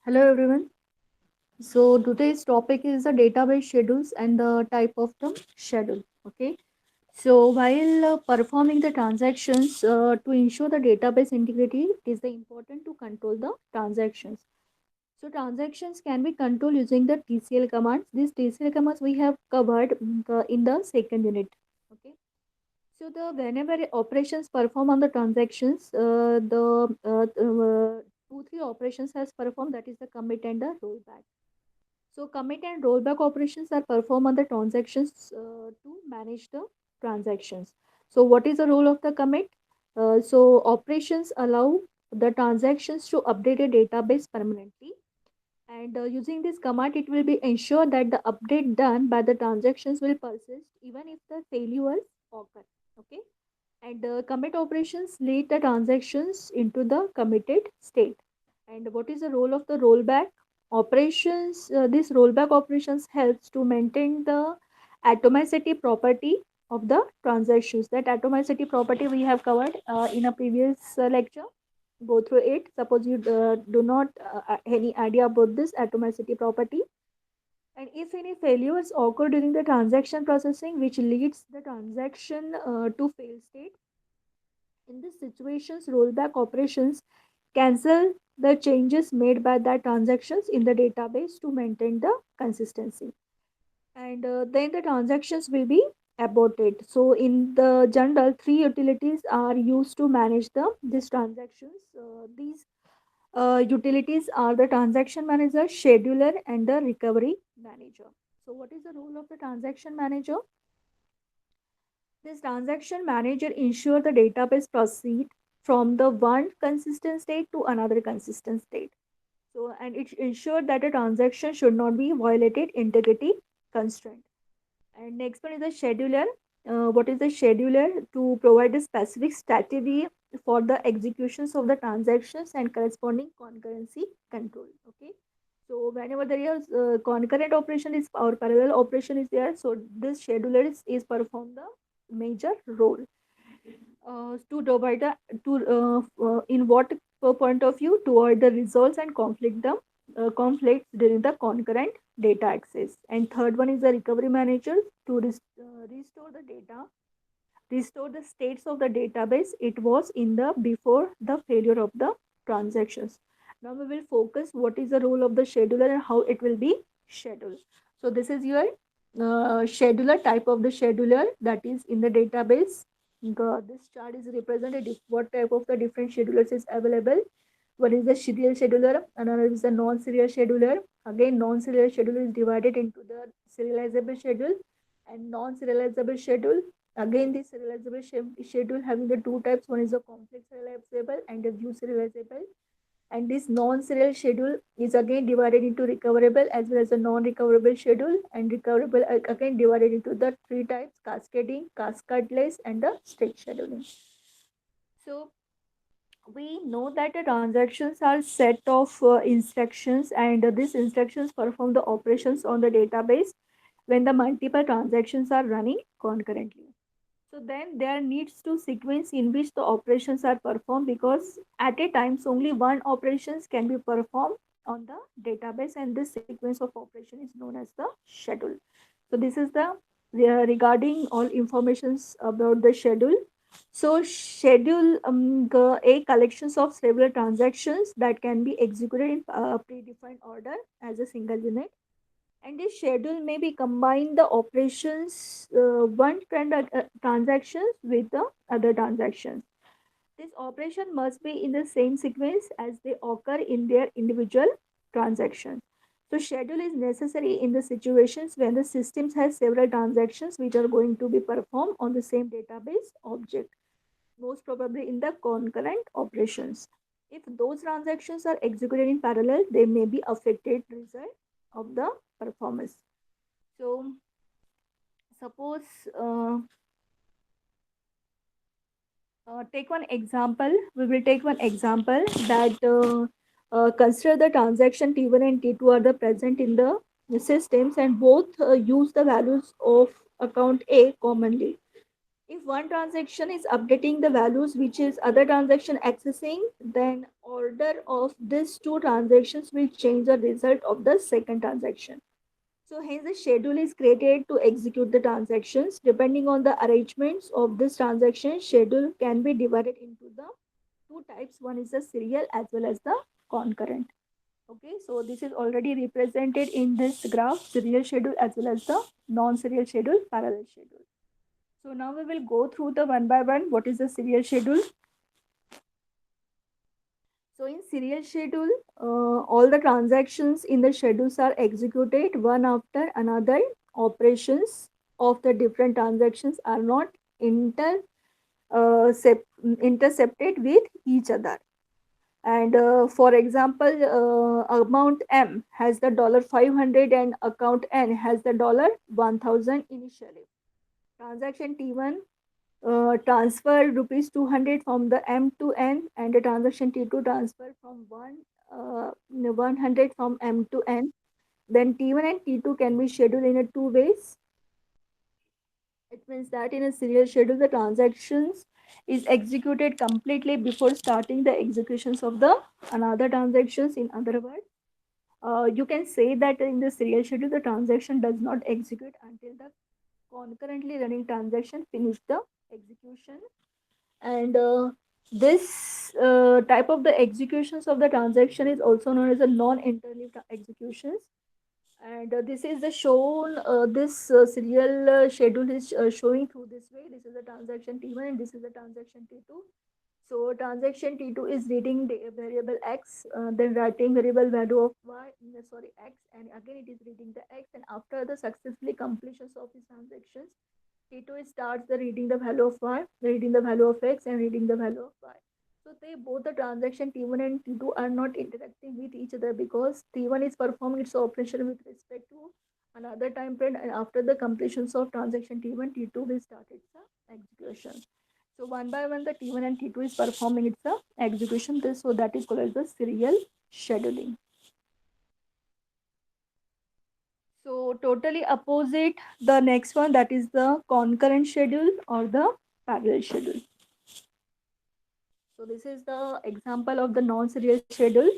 Hello everyone. So today's topic is the database schedules and the type of the schedule. Okay. So while performing the transactions to ensure the database integrity, it is the important to control the transactions. So transactions can be controlled using the TCL commands. These TCL commands we have covered in the second unit. Okay. So the whenever operations perform on the transactions, the two three operations has performed, that is the commit and the rollback. So commit and rollback operations are performed on the transactions to manage the transactions. So what is the role of the commit? So operations allow the transactions to update a database permanently, and using this command it will be ensure that the update done by the transactions will persist even if the failures occur. Okay. And commit operations lead the transactions into the committed state. And what is the role of the rollback operations? This rollback operations helps to maintain the atomicity property of the transactions. That atomicity property we have covered in a previous lecture. Go through it. Suppose you do not any idea about this atomicity property. And if any failures occur during the transaction processing, which leads the transaction to fail state, in these situations, rollback operations cancel the changes made by the transactions in the database to maintain the consistency. And then the transactions will be aborted. So in the general, three utilities are used to manage these transactions. These utilities are the transaction manager, scheduler, and the recovery manager. So what is the role of the transaction manager? This transaction manager ensures the database proceed from the one consistent state to another consistent state. So, and it ensures that a transaction should not be violated integrity constraint. And next one is the scheduler. What is the scheduler? To provide a specific strategy for the executions of the transactions and corresponding concurrency control. Okay. So whenever there is concurrent operation is or parallel operation is there, so this scheduler is perform the major role to provide a, to in what point of view to avoid the results and conflicts during the concurrent data access. And third one is the recovery manager to restore the data, restore the states of the database it was in the before the failure of the transactions. Now we will focus what is the role of the scheduler and how it will be scheduled. So this is your scheduler, type of the scheduler that is in the database. This chart is represented what type of the different schedulers is available. One is the serial scheduler, another is the non-serial scheduler. Again, non-serial scheduler is divided into the serializable schedule and non-serializable schedule. Again, the serializable schedule having the two types. One is the complex serializable and the view serializable. And this non-serial schedule is again divided into recoverable as well as a non-recoverable schedule, and recoverable again divided into the three types: cascading, cascadeless, and the strict scheduling. So we know that the transactions are set of instructions, and these instructions perform the operations on the database when the multiple transactions are running concurrently. So then there needs to sequence in which the operations are performed, because at a times only one operations can be performed on the database, and this sequence of operation is known as the schedule. So this is the regarding all informations about the schedule. So schedule a collections of several transactions that can be executed in predefined order as a single unit, and this schedule may be combine the operations transactions with the other transactions. This operation must be in the same sequence as they occur in their individual transactions. So schedule is necessary in the situations when the systems has several transactions which are going to be performed on the same database object, most probably in the concurrent operations. If those transactions are executed in parallel, they may be affected result of the performance. So suppose take one example. We will take one example that consider the transaction T1 and T2 are the present in the systems, and both use the values of account A commonly. If one transaction is updating the values which is other transaction accessing, then order of these two transactions will change the result of the second transaction. So hence the schedule is created to execute the transactions. Depending on the arrangements of this transaction, schedule can be divided into the two types. One is the serial as well as the concurrent. Okay, so this is already represented in this graph, serial schedule as well as the non-serial schedule, parallel schedule. So now we will go through the one by one. What is the serial schedule? So in serial schedule, all the transactions in the schedules are executed one after another. Operations of the different transactions are not intercepted with each other. And for example, amount M has the dollar 500 and account N has the dollar 1000 initially. Transaction T1 transfer rupees 200 from the M to N, and the transaction T2 transfer from 100 from M to N. Then T1 and T2 can be scheduled in a two ways. It means that in a serial schedule, the transactions is executed completely before starting the executions of the another transactions. In other words, you can say that in the serial schedule, the transaction does not execute until the concurrently running transaction finish the execution. And this type of the executions of the transaction is also known as a non-interleaved executions. And this is the shown, this serial schedule is showing through this way. This is the transaction T1 and this is the transaction T2. So transaction T2 is reading the variable X, then writing variable value of Y, sorry, X, and again it is reading the X. And after the successfully completions of these transactions, T2 starts the reading the value of Y, reading the value of X, and reading the value of Y. So they both the transaction T1 and T2 are not interacting with each other because T1 is performing its operation with respect to another time frame, and after the completions of transaction T1, T2 will start its execution. So one by one, the T1 and T2 is performing its execution. This so that is called as the serial scheduling. So totally opposite the next one, that is the concurrent schedule or the parallel schedule. So this is the example of the non-serial schedule.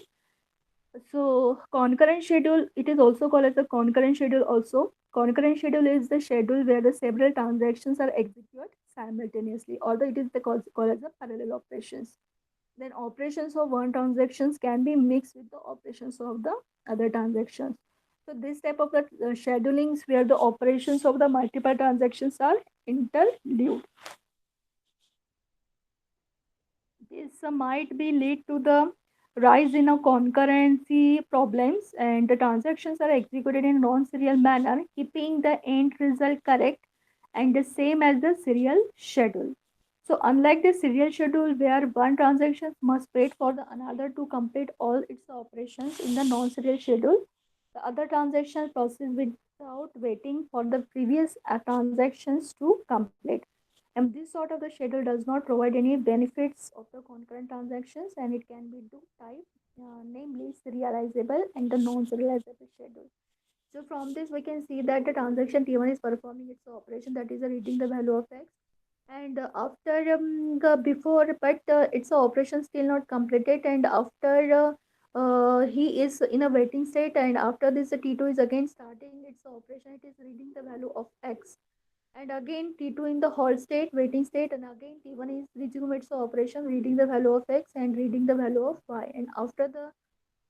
So concurrent schedule, it is also called as the concurrent schedule also. Concurrent schedule is the schedule where the several transactions are executed simultaneously, although it is called as the parallel operations. Then operations of one transactions can be mixed with the operations of the other transactions. So this type of the schedulings where the operations of the multiple transactions are interleaved. This might be lead to the rise in a concurrency problems, and the transactions are executed in non-serial manner, keeping the end result correct and the same as the serial schedule. So unlike the serial schedule where one transaction must wait for the another to complete all its operations, in the non-serial schedule, the other transaction process without waiting for the previous transactions to complete. And this sort of the schedule does not provide any benefits of the concurrent transactions, and it can be two types, namely serializable and the non-serializable schedule. So from this we can see that the transaction T1 is performing its operation, that is reading the value of X, and after the before, but its operation still not completed, and after he is in a waiting state, and after this the T2 is again starting its operation, it is reading the value of X, and again T2 in the hold state, waiting state, and again T1 is resume its operation, reading the value of X and reading the value of Y, and after the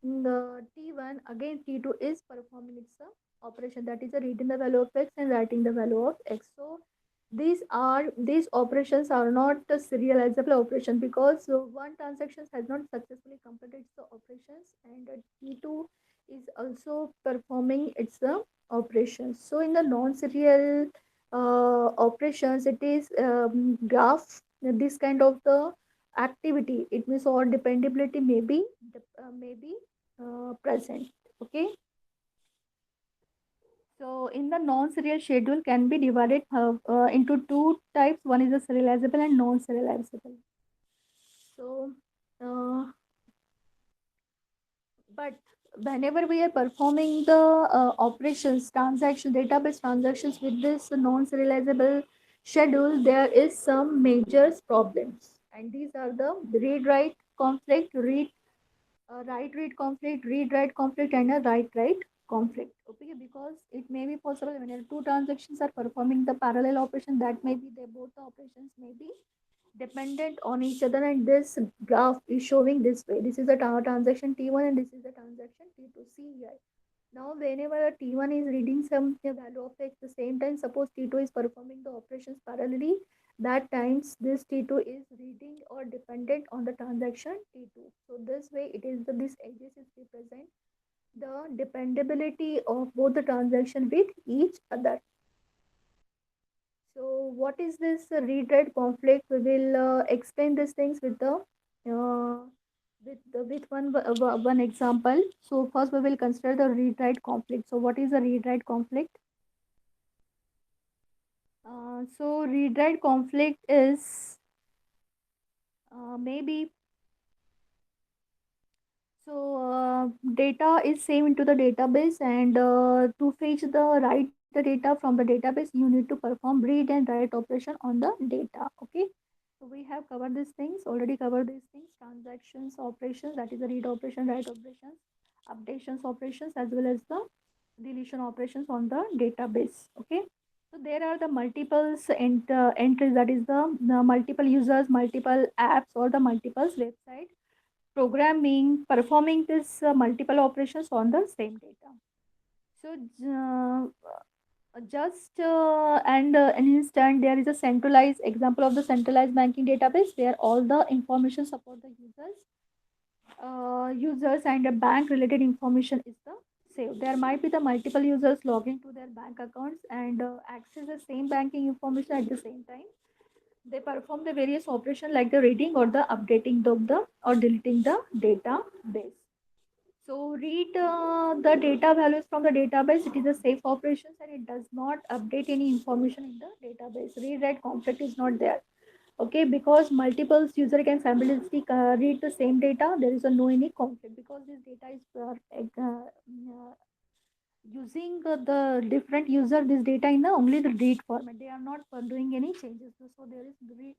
T1 again T2 is performing its operation, that is reading the value of X and writing the value of X. So these operations are not a serializable operation because one transaction has not successfully completed the operations, and T2 is also performing its operations. So in the non-serial operations, it is graph this kind of the activity. It means or dependability may be present. Okay. So in the non-serial schedule can be divided into two types. One is the serializable and non-serializable. So, but whenever we are performing the operations, database transactions with this non-serializable schedule, there is some major problems, and these are the read write conflict, write read conflict, read write conflict, and a write write conflict. Okay, because it may be possible when two transactions are performing the parallel operation, that may be they both the operations may be dependent on each other, and this graph is showing this way. This is a transaction T1 and this is the transaction T2. See here. Now, whenever a T1 is reading some value of X, the same time, suppose T2 is performing the operations parallelly, that times this T2 is reading or dependent on the transaction T2. So this way, it is this edges is represent the dependability of both the transaction with each other. So what is this read-write conflict? We will explain these things with the with one example. So first we will consider the read-write conflict. So what is a read-write conflict? So read-write conflict is maybe data is saved into the database, and to fetch the write the data from the database, you need to perform read and write operation on the data. Okay, so we have covered these things, already covered these things: transactions operations, that is the read operation, write operations, updations operations, as well as the deletion operations on the database. Okay, so there are the multiples entries, that is the multiple users, multiple apps, or the multiples website programming performing this multiple operations on the same data. So just and an instant, there is a centralized example of the centralized banking database where all the information support the users and the bank related information is the same. There might be the multiple users logging to their bank accounts and access the same banking information at the same time. They perform the various operations like the reading or the updating of the or deleting the database. So read the data values from the database. It is a safe operations and it does not update any information in the database. Read write conflict is not there. Okay, because multiple user can simultaneously read the same data. There is a no any conflict because this data is using the different user this data in the only the read format. They are not doing any changes. So there is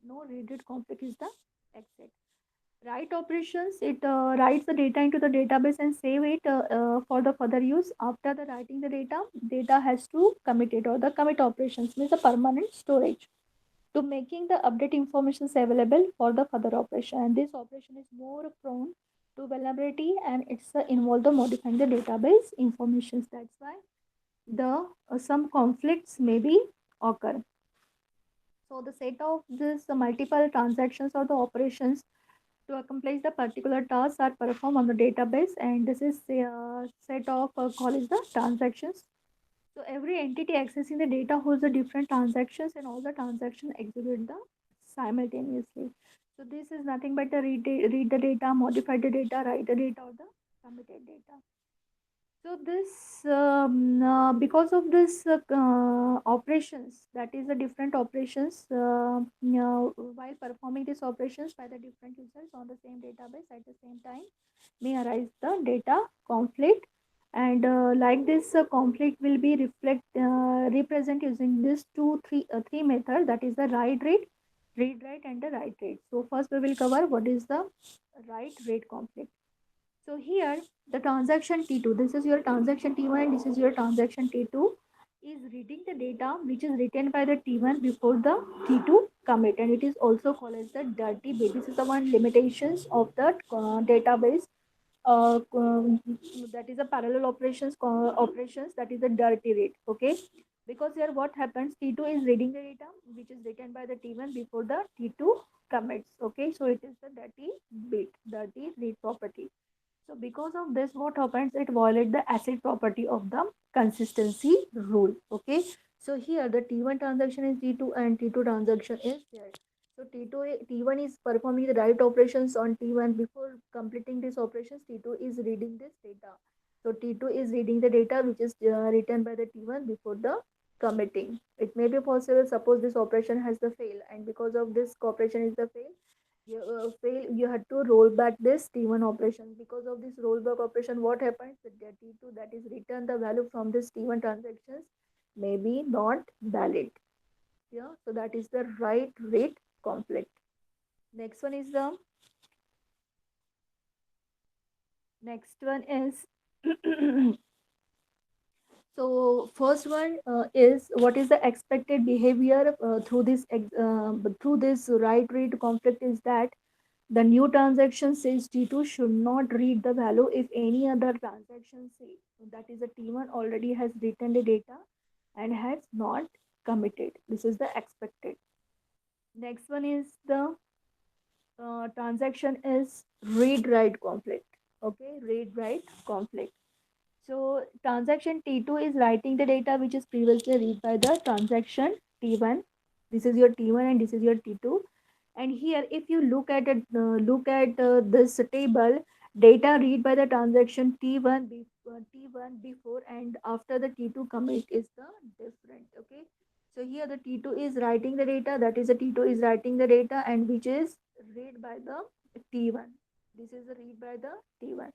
no read read conflict is the exit. Write operations, it writes the data into the database and save it for the further use. After the writing the data has to commit it, or the commit operations means the permanent storage to making the update informations available for the further operation. And this operation is more prone to vulnerability and it's involved the modifying the database informations. That's why the some conflicts may be occur. So the set of this multiple transactions or the operations to accomplish the particular tasks are performed on the database, and this is set of call is the transactions. So every entity accessing the data holds the different transactions and all the transactions execute the simultaneously. So this is nothing but the read the data, modify the data, write the data, or the committed data. So this because of this operations, that is the different operations while performing these operations by the different users on the same database at the same time may arise the data conflict, and like this conflict will be represent using this three methods, that is the read write and the write read. So first we will cover what is the write read conflict. So here the transaction T2, this is your transaction T1 and this is your transaction T2, is reading the data which is written by the T1 before the T2 commit, and it is also called as the dirty bit. This is the one limitations of the database, that is a parallel operations, that is the dirty read. Okay, because here what happens, T2 is reading the data which is written by the T1 before the T2 commits. Okay, so it is the dirty read property. So because of this, what happens? It violates the acid property of the consistency rule. Okay. So here the T1 transaction is T2 and T2 transaction is there. So T1 is performing the write operations on T1. Before completing these operations, T2 is reading this data. So T2 is reading the data which is written by the T1 before the committing. It may be possible, suppose this operation has the fail, and because of this operation is the you had to roll back this T1 operation. Because of this rollback operation, what happens? The T2 that is return the value from this T1 transactions may be not valid. Yeah, so that is the write read conflict. Next one is the next one is so first one is what is the expected behavior through this write read conflict is that the new transaction says T2 should not read the value if any other transaction says. So that is the T1 already has written the data and has not committed. This is the expected. Next one is the transaction is read write conflict. Okay, read write conflict. So transaction T2 is writing the data which is previously read by the transaction T1. This is your T1 and this is your T2. And here, if you look at this table, data read by the transaction T1 before and after the T2 commit is the different. Okay. So here the T2 is writing the data, that is the T2 is writing the data and which is read by the T1. This is the read by the T1.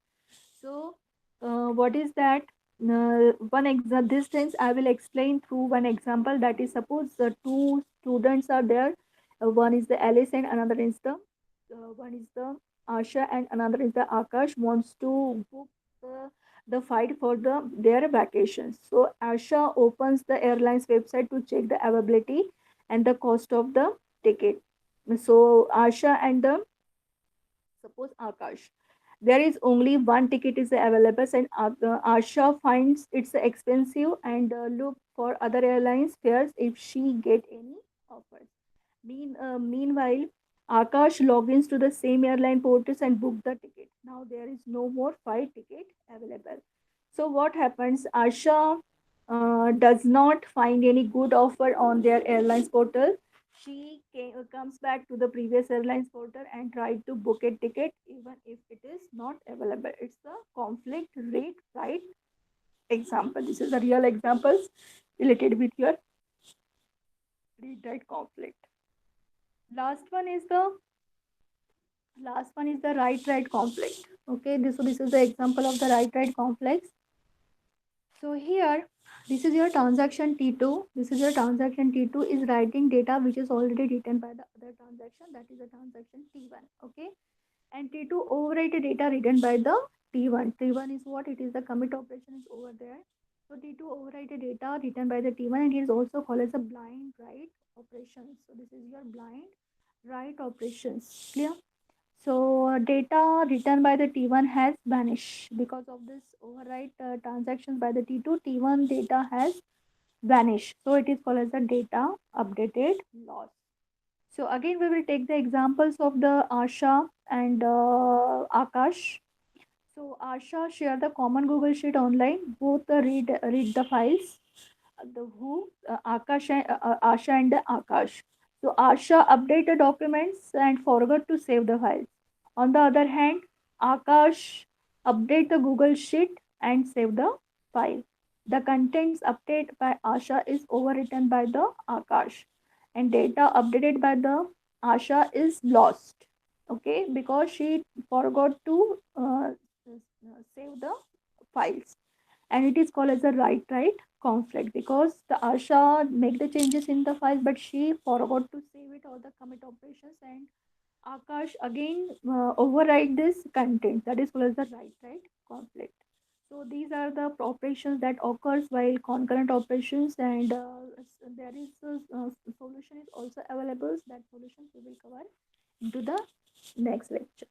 So, what is that? These things I will explain through one example. That is, suppose the two students are there. One is the Alice and another is the one is the Asha and another is the Akash wants to book the flight for their vacations. So Asha opens the airline's website to check the availability and the cost of the ticket. So Asha and the suppose Akash. There is only one ticket is available and Asha finds it's expensive and look for other airlines fares if she get any offers. Meanwhile, Akash logins to the same airline portals and book the ticket. Now there is no more flight ticket available. So what happens? Asha does not find any good offer on their airlines portal. Comes back to the previous airlines portal and tried to book a ticket even if it is not available. It's a conflict rate right example. This is the real examples related with your read right conflict. Last one is the right conflict. Okay, this is the example of the right conflict. So here, this is your transaction T2. This is your transaction T2 is writing data which is already written by the other transaction. That is the transaction T1. Okay. And T2 overwrite the data written by the T1. T1 is what? It is the commit operation is over there. So T2 overwrite the data written by the T1 and it is also called as a blind write operations. So this is your blind write operations. Clear? So data written by the T1 has vanished because of this overwrite transactions by the T2. T1 data has vanished. So it is called as the data updated loss. So again, we will take the examples of the Asha and Akash. So Asha share the common Google Sheet online. Both read the files. The who Asha and the Akash. So Asha update the documents and forgot to save the files. On the other hand, Akash update the Google Sheet and save the file. The contents update by Asha is overwritten by the Akash and data updated by the Asha is lost. Okay, because she forgot to save the files and it is called as a right conflict because the Asha make the changes in the file but she forgot to save it or the commit operations and Akash again override this content that is called as the right conflict. So these are the operations that occurs while concurrent operations and there is a solution is also available. That solution we will cover into the next lecture.